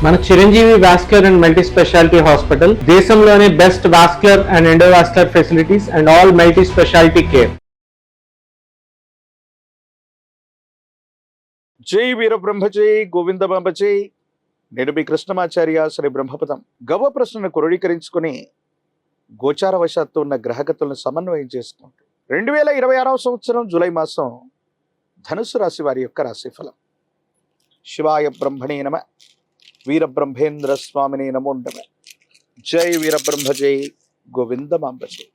మన Chiranjeevi vascular and multi speciality hospital దేశంలోనే best vascular and endovascular facilities and all multi speciality care. జై వీరబ్రహ్మజై గోవిందబాంబజై. నేను మీ కృష్ణమాచార్య శ్రీ బ్రహ్మపదం. గవ ప్రశ్నను క్రోడీకరించుకుని గోచారవశాత్తు ఉన్న గ్రహగతులను సమన్వయం చేసుకుంటూ 2026 సంవత్సరం జూలై మాసం ధనుసు రాశి వారి యొక్క రాశిఫలం. శివాయ బ్రహ్మణే నమ. వీరబ్రహ్మేంద్ర స్వామిని నమో నమ. జై వీరబ్రహ్మజై గోవిందమాంబజై.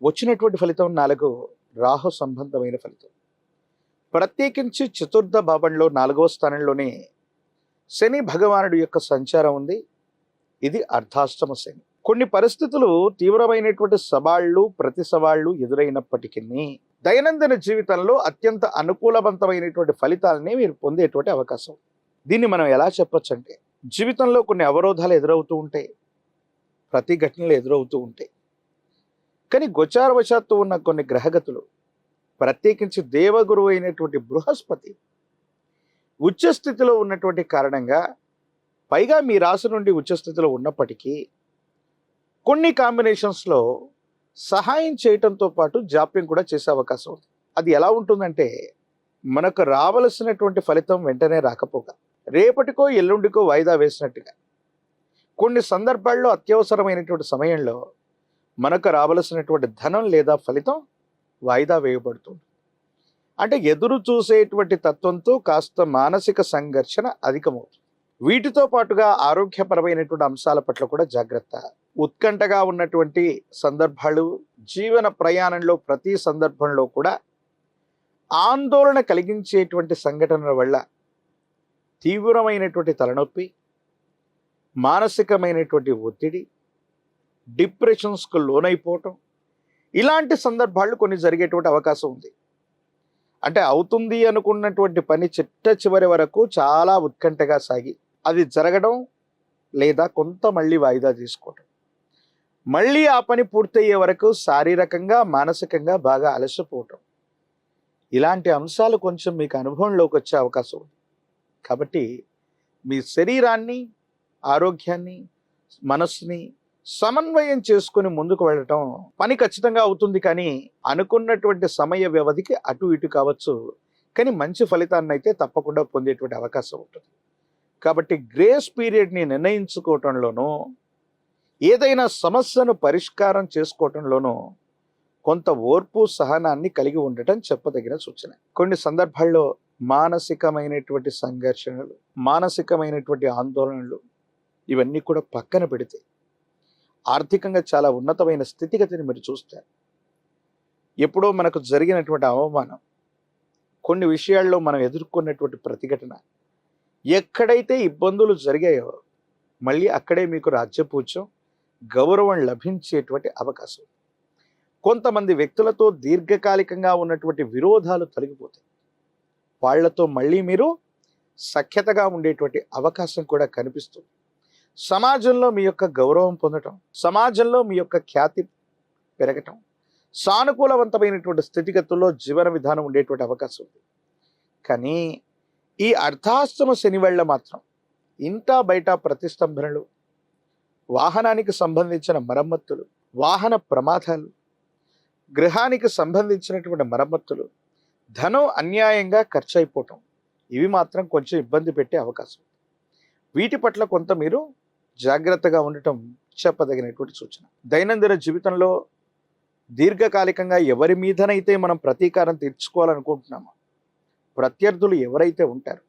వచ్చినటువంటి ఫలితం 4 రాహు సంబంధమైన ఫలితం. ప్రత్యేకించి చతుర్థ భావంలో 4వ స్థానంలోనే శని భగవానుడి యొక్క సంచారం ఉంది. ఇది అర్ధాష్టమ శని. కొన్ని పరిస్థితులు తీవ్రమైనటువంటి సవాళ్లు ప్రతి సవాళ్లు ఎదురైనప్పటికీ దైనందిన జీవితంలో అత్యంత అనుకూలవంతమైనటువంటి ఫలితాలని మీరు పొందేటువంటి అవకాశం. దీన్ని మనం ఎలా చెప్పొచ్చు అంటే, జీవితంలో కొన్ని అవరోధాలు ఎదురవుతూ ఉంటాయి, ప్రతి ఘటనలు ఎదురవుతూ ఉంటాయి. కానీ గోచారవశాత్తు ఉన్న కొన్ని గ్రహగతులు, ప్రత్యేకించి దేవగురువు అయినటువంటి బృహస్పతి ఉచ్చస్థితిలో ఉన్నటువంటి కారణంగా, పైగా మీ రాశి నుండి ఉచ్చస్థితిలో ఉన్నప్పటికీ కొన్ని కాంబినేషన్స్లో సహాయం చేయటంతో పాటు జాప్యం కూడా చేసే అవకాశం ఉంది. అది ఎలా ఉంటుందంటే, మనకు రావలసినటువంటి ఫలితం వెంటనే రాకపోగా రేపటికో ఎల్లుండికో వాయిదా వేసినట్టుగా, కొన్ని సందర్భాల్లో అత్యవసరమైనటువంటి సమయంలో మనకు రావలసినటువంటి ధనం లేదా ఫలితం వాయిదా వేయబడుతుంది. అంటే ఎదురు చూసేటువంటి తత్వంతో కాస్త మానసిక సంఘర్షణ అధికమవుతుంది. వీటితో పాటుగా ఆరోగ్యపరమైనటువంటి అంశాల పట్ల కూడా జాగ్రత్త. ఉత్కంఠగా ఉన్నటువంటి సందర్భాలు, జీవన ప్రయాణంలో ప్రతి సందర్భంలో కూడా ఆందోళన కలిగించేటువంటి సంఘటనల వల్ల తీవ్రమైనటువంటి తలనొప్పి, మానసికమైనటువంటి ఒత్తిడి, డిప్రెషన్స్కు లోనైపోవటం, ఇలాంటి సందర్భాలు కొన్ని జరిగేటువంటి అవకాశం ఉంది. అంటే అవుతుంది అనుకున్నటువంటి పని చిట్ట చివరి వరకు చాలా ఉత్కంఠగా సాగి అది జరగడం, లేదా కొంత మళ్ళీ వాయిదా తీసుకోవటం, మళ్ళీ ఆ పని పూర్తయ్యే వరకు శారీరకంగా మానసికంగా బాగా అలసిపోవటం, ఇలాంటి అంశాలు కొంచెం మీకు అనుభవంలోకి వచ్చే అవకాశం ఉంది. కాబట్టి మీ శరీరాన్ని, ఆరోగ్యాన్ని, మనస్సుని సమన్వయం చేసుకుని ముందుకు వెళ్ళటం పని ఖచ్చితంగా అవుతుంది. కానీ అనుకున్నటువంటి సమయ వ్యవధికి అటు ఇటు కావచ్చు, కానీ మంచి ఫలితాన్ని అయితే తప్పకుండా పొందేటువంటి అవకాశం ఉంటుంది. కాబట్టి గ్రేస్ పీరియడ్ని నిర్ణయించుకోవటంలోనూ, ఏదైనా సమస్యను పరిష్కారం చేసుకోవటంలోనూ కొంత ఓర్పు సహనాన్ని కలిగి ఉండటం చెప్పదగిన సూచన. కొన్ని సందర్భాల్లో మానసికమైనటువంటి సంఘర్షణలు, మానసికమైనటువంటి ఆందోళనలు, ఇవన్నీ కూడా పక్కన పెడితే ఆర్థికంగా చాలా ఉన్నతమైన స్థితిగతిని మీరు చూస్తారు. ఎప్పుడో మనకు జరిగినటువంటి అవమానం, కొన్ని విషయాల్లో మనం ఎదుర్కొన్నటువంటి ప్రతిఘటన, ఎక్కడైతే ఇబ్బందులు జరిగాయో మళ్ళీ అక్కడే మీకు రాజ్యపూజ్యం, గౌరవం లభించేటువంటి అవకాశం. కొంతమంది వ్యక్తులతో దీర్ఘకాలికంగా ఉన్నటువంటి విరోధాలు తొలగిపోతాయి. వాళ్లతో మళ్ళీ మీరు సఖ్యతగా ఉండేటువంటి అవకాశం కూడా కనిపిస్తుంది. సమాజంలో మీ యొక్క గౌరవం పొందటం, సమాజంలో మీ యొక్క ఖ్యాతి పెరగటం, సానుకూలవంతమైనటువంటి స్థితిగతుల్లో జీవన విధానం ఉండేటువంటి అవకాశం ఉంది. కానీ ఈ అర్ధాష్టమ శని వేళ మాత్రం ఇంటా బయట ప్రతిష్టంభనలు, వాహనానికి సంబంధించిన మరమ్మతులు, వాహన ప్రమాదాలు, గృహానికి సంబంధించినటువంటి మరమ్మతులు, ధనం అన్యాయంగా ఖర్చు అయిపోవటం, ఇవి మాత్రం కొంచెం ఇబ్బంది పెట్టే అవకాశం. వీటి పట్ల కొంత మీరు జాగ్రత్తగా ఉండటం చెప్పదగినటువంటి సూచన. దైనందిన జీవితంలో దీర్ఘకాలికంగా ఎవరి మీదనైతే మనం ప్రతీకారం తీర్చుకోవాలనుకుంటున్నామో, ప్రత్యర్థులు ఎవరైతే ఉంటారో,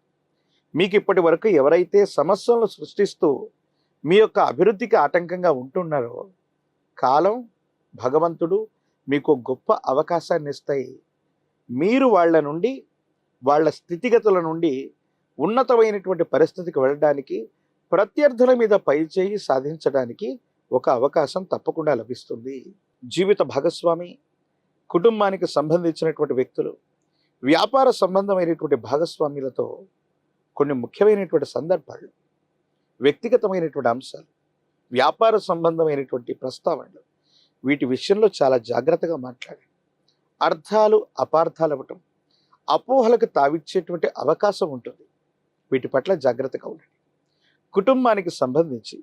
మీకు ఇప్పటి వరకు ఎవరైతే సమస్యలను సృష్టిస్తూ మీ యొక్క అభివృద్ధికి ఆటంకంగా ఉంటున్నారో, కాలం, భగవంతుడు మీకు గొప్ప అవకాశాన్ని ఇస్తాయి. మీరు వాళ్ళ నుండి, వాళ్ళ స్థితిగతుల నుండి ఉన్నతమైనటువంటి పరిస్థితికి వెళ్ళడానికి, ప్రత్యర్థుల మీద పైచేయి సాధించడానికి ఒక అవకాశం తప్పకుండా లభిస్తుంది. జీవిత భాగస్వామి, కుటుంబానికి సంబంధించినటువంటి వ్యక్తులు, వ్యాపార సంబంధమైనటువంటి భాగస్వామ్యులతో కొన్ని ముఖ్యమైనటువంటి సందర్భాలు, వ్యక్తిగతమైనటువంటి అంశాలు, వ్యాపార సంబంధమైనటువంటి ప్రస్తావనలు, వీటి విషయంలో చాలా జాగ్రత్తగా మాట్లాడండి. అర్థాలు అపార్థాలు అవ్వటం, అపోహలకు తావిచ్చేటువంటి అవకాశం ఉంటుంది. వీటి పట్ల జాగ్రత్తగా ఉండండి. కుటుంబానికి సంబంధించి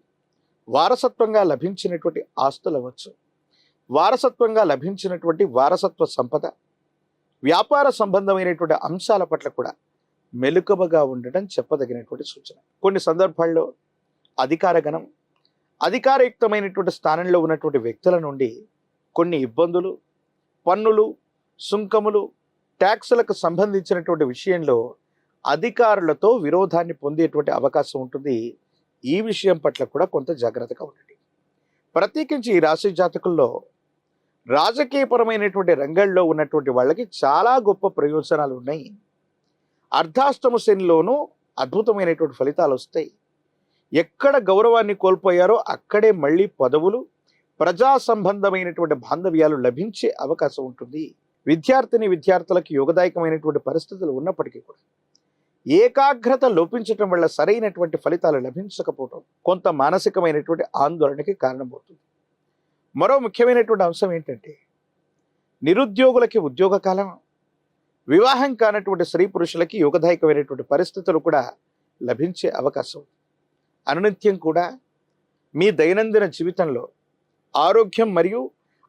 వారసత్వంగా లభించినటువంటి ఆస్తులు అవ్వచ్చు, వారసత్వంగా లభించినటువంటి వారసత్వ సంపద, వ్యాపార సంబంధమైనటువంటి అంశాల పట్ల కూడా మెలకువగా ఉండటం చెప్పదగినటువంటి సూచన. కొన్ని సందర్భాల్లో అధికారగణం, అధికారయుక్తమైనటువంటి స్థానంలో ఉన్నటువంటి వ్యక్తుల నుండి కొన్ని ఇబ్బందులు, పన్నులు, సుంకములు, ట్యాక్సులకు సంబంధించినటువంటి విషయంలో అధికారులతో విరోధాన్ని పొందేటువంటి అవకాశం ఉంటుంది. ఈ విషయం పట్ల కూడా కొంత జాగ్రత్తగా ఉండండి. ప్రత్యేకించి ఈ రాశి జాతకుల్లో రాజకీయపరమైనటువంటి రంగంలో ఉన్నటువంటి వాళ్ళకి చాలా గొప్ప ప్రయోజనాలు ఉన్నాయి. అర్ధాష్టమ శనిలోనూ అద్భుతమైనటువంటి ఫలితాలు వస్తాయి. ఎక్కడ గౌరవాన్ని కోల్పోయారో అక్కడే మళ్ళీ పదవులు, ప్రజా సంబంధమైనటువంటి బాంధవ్యాలు లభించే అవకాశం ఉంటుంది. విద్యార్థులకు యోగదాయకమైనటువంటి పరిస్థితులు ఉన్నప్పటికీ కూడా ఏకాగ్రత లోపించటం వల్ల సరైనటువంటి ఫలితాలు లభించకపోవటం కొంత మానసికమైనటువంటి ఆందోళనకి కారణమవుతుంది. మరో ముఖ్యమైనటువంటి అంశం ఏంటంటే నిరుద్యోగులకి ఉద్యోగ కాలం, వివాహం కానటువంటి స్త్రీ పురుషులకి యోగదాయకమైనటువంటి పరిస్థితులు కూడా లభించే అవకాశం. అనునిత్యం కూడా మీ దైనందిన జీవితంలో ఆరోగ్యం మరియు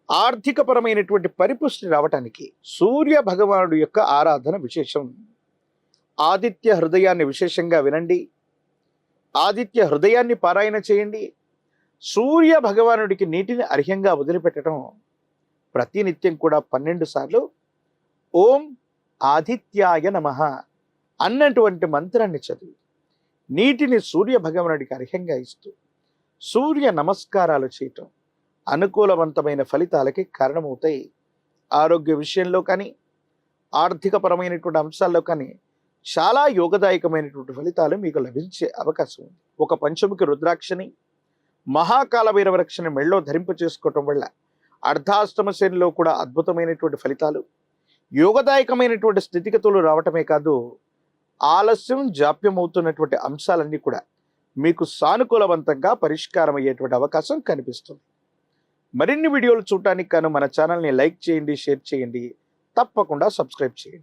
ఆర్థికపరమైనటువంటి పరిపుష్టి రావటానికి సూర్య భగవానుడు యొక్క ఆరాధన విశేషం. ఆదిత్య హృదయాన్ని విశేషంగా వినండి, ఆదిత్య హృదయాన్ని పారాయణ చేయండి. సూర్య భగవానుడికి నీటిని అర్ఘ్యంగా వదిలిపెట్టడం, ప్రతినిత్యం కూడా 12 సార్లు ఓం ఆదిత్యాయ నమః అన్నటువంటి మంత్రాన్ని చదివి నీటిని సూర్య భగవానుడికి అర్ఘ్యంగా ఇస్తూ సూర్య నమస్కారాలు చేయటం అనుకూలవంతమైన ఫలితాలకి కారణమవుతాయి. ఆరోగ్య విషయంలో కానీ ఆర్థికపరమైనటువంటి అంశాల్లో కానీ చాలా యోగదాయకమైనటువంటి ఫలితాలు మీకు లభించే అవకాశం ఉంది. ఒక పంచముఖి రుద్రాక్షని, మహాకాల భైరవ రక్షని మెళ్ళో ధరింప చేసుకోవటం వల్ల అర్ధాష్టమ శనిలో కూడా అద్భుతమైనటువంటి ఫలితాలు, యోగదాయకమైనటువంటి స్థితిగతులు రావటమే కాదు, ఆలస్యం జాప్యం అవుతున్నటువంటి అంశాలన్నీ కూడా మీకు సానుకూలవంతంగా పరిష్కారం అయ్యేటువంటి అవకాశం కనిపిస్తుంది. మరిన్ని వీడియోలు చూడటానికి గాను మన ఛానల్ని లైక్ చేయండి, షేర్ చేయండి, తప్పకుండా సబ్స్క్రైబ్ చేయండి.